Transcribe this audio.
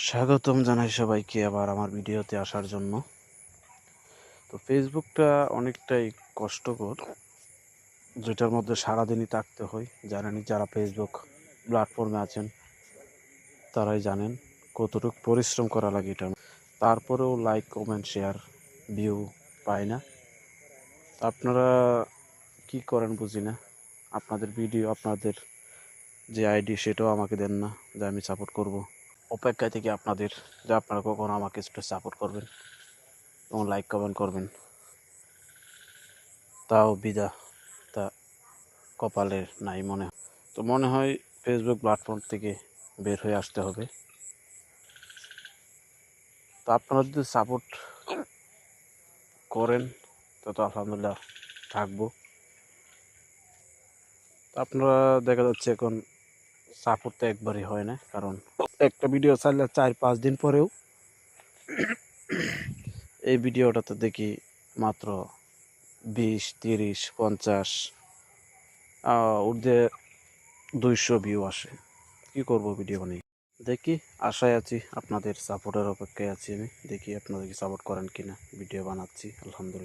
স্বাগতম জানাই সবাইকে আবার আমার ভিডিওতে আসার জন্য। তো ফেসবুকটা অনেকটাই কষ্টকর, যেটার মধ্যে সারাদিনই থাকতে হয়। জানেনই, যারা ফেসবুক প্ল্যাটফর্মে আছেন তারাই জানেন কতটুকু পরিশ্রম করা লাগে এটা। তারপরেও লাইক, কমেন্ট, শেয়ার, ভিউ পায় না। আপনারা কি করেন বুঝি না। আপনাদের ভিডিও, আপনাদের যে আইডি সেটাও আমাকে দেন না, যে আমি সাপোর্ট করব। অপেক্ষায় থেকে আপনাদের, যে আপনারা কখনো আমাকে একটু সাপোর্ট করবেন এবং লাইক কমেন্ট করবেন। তাও বিদা তা কপালের নাই মনে হয়। তো মনে হয় ফেসবুক প্ল্যাটফর্ম থেকে বের হয়ে আসতে হবে। তো আপনারা যদি সাপোর্ট করেন তো আলহামদুলিল্লাহ থাকবো। তো আপনারা দেখা যাচ্ছে এখন সাপোর্ট তো একবারই হয় না, কারণ একটা ভিডিও চাইলে 4-5 দিন পরেও এই ভিডিওটাতে দেখি মাত্র 20, 30, 50 ঊর্ধ্বে 200 ভিউ আসে। কি করব ভিডিও বানিয়ে? দেখি, আশায় আছি, আপনাদের সাপোর্টের অপেক্ষায় আছি আমি। দেখি আপনারা কি সাপোর্ট করেন কিনা। ভিডিও বানাচ্ছি আলহামদুলিল্লাহ।